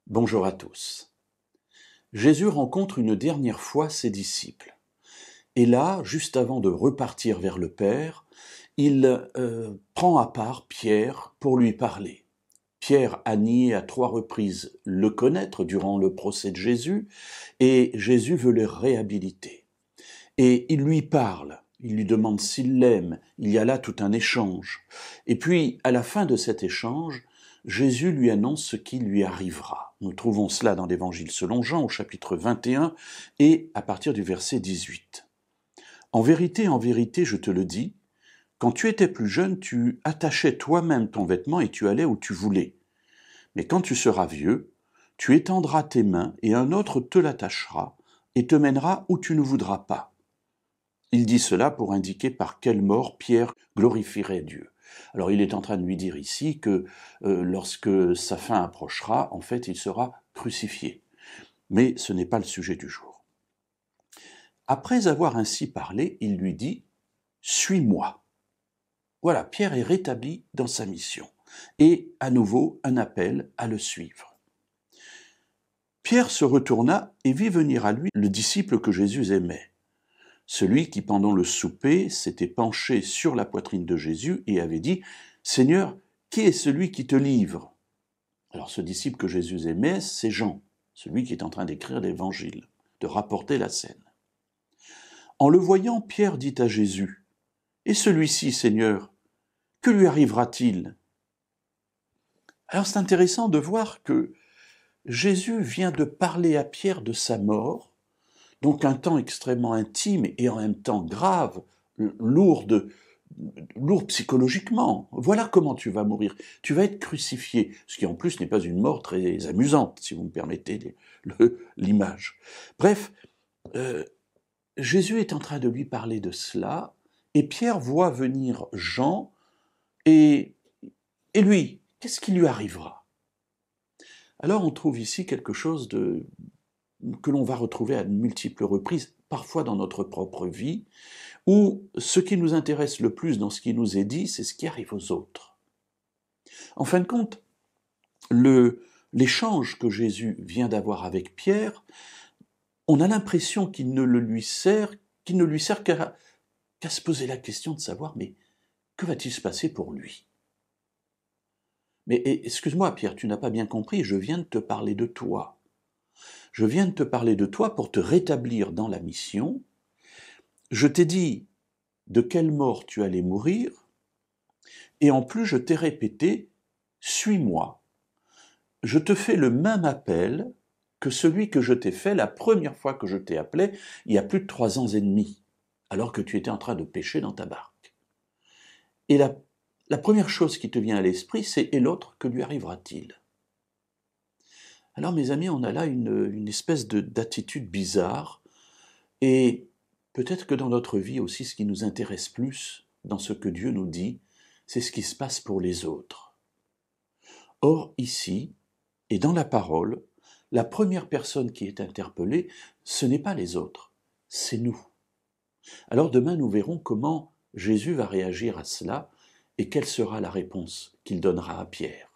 Bonjour à tous. Jésus rencontre une dernière fois ses disciples. Et là, juste avant de repartir vers le Père, il prend à part Pierre pour lui parler. Pierre a nié à 3 reprises le connaître durant le procès de Jésus, et Jésus veut le réhabiliter. Et il lui parle, il lui demande s'il l'aime, il y a là tout un échange. Et puis, à la fin de cet échange, Jésus lui annonce ce qui lui arrivera. Nous trouvons cela dans l'Évangile selon Jean au chapitre 21 et à partir du verset 18. En vérité, je te le dis, quand tu étais plus jeune, tu attachais toi-même ton vêtement et tu allais où tu voulais. Mais quand tu seras vieux, tu étendras tes mains et un autre te l'attachera et te mènera où tu ne voudras pas. Il dit cela pour indiquer par quelle mort Pierre glorifierait Dieu. Alors il est en train de lui dire ici que lorsque sa fin approchera, en fait, il sera crucifié. Mais ce n'est pas le sujet du jour. Après avoir ainsi parlé, il lui dit « Suis-moi ». Voilà, Pierre est rétabli dans sa mission. Et à nouveau, un appel à le suivre. Pierre se retourna et vit venir à lui le disciple que Jésus aimait. Celui qui, pendant le souper, s'était penché sur la poitrine de Jésus et avait dit « Seigneur, qui est celui qui te livre ?» Alors ce disciple que Jésus aimait, c'est Jean, celui qui est en train d'écrire l'Évangile, de rapporter la scène. En le voyant, Pierre dit à Jésus « Et celui-ci, Seigneur, que lui arrivera-t-il » Alors c'est intéressant de voir que Jésus vient de parler à Pierre de sa mort, donc un temps extrêmement intime et en même temps grave, lourd psychologiquement. Voilà comment tu vas mourir. Tu vas être crucifié, ce qui en plus n'est pas une mort très amusante, si vous me permettez l'image. Bref, Jésus est en train de lui parler de cela, et Pierre voit venir Jean, et lui, qu'est-ce qui lui arrivera? Alors on trouve ici quelque chose que l'on va retrouver à de multiples reprises, parfois dans notre propre vie, où ce qui nous intéresse le plus dans ce qui nous est dit, c'est ce qui arrive aux autres. En fin de compte, l'échange que Jésus vient d'avoir avec Pierre, on a l'impression qu'il ne lui sert qu'à se poser la question de savoir, mais que va-t-il se passer pour lui? Mais excuse-moi Pierre, tu n'as pas bien compris, je viens de te parler de toi. Je viens de te parler de toi pour te rétablir dans la mission. Je t'ai dit de quelle mort tu allais mourir, et en plus je t'ai répété « Suis-moi ». Je te fais le même appel que celui que je t'ai fait la première fois que je t'ai appelé, il y a plus de 3 ans et demi, alors que tu étais en train de pêcher dans ta barque. Et la première chose qui te vient à l'esprit, c'est « Et l'autre, que lui arrivera-t-il » Alors mes amis, on a là une espèce d'attitude bizarre, et peut-être que dans notre vie aussi, ce qui nous intéresse plus dans ce que Dieu nous dit, c'est ce qui se passe pour les autres. Or ici, et dans la parole, la première personne qui est interpellée, ce n'est pas les autres, c'est nous. Alors demain, nous verrons comment Jésus va réagir à cela, et quelle sera la réponse qu'il donnera à Pierre.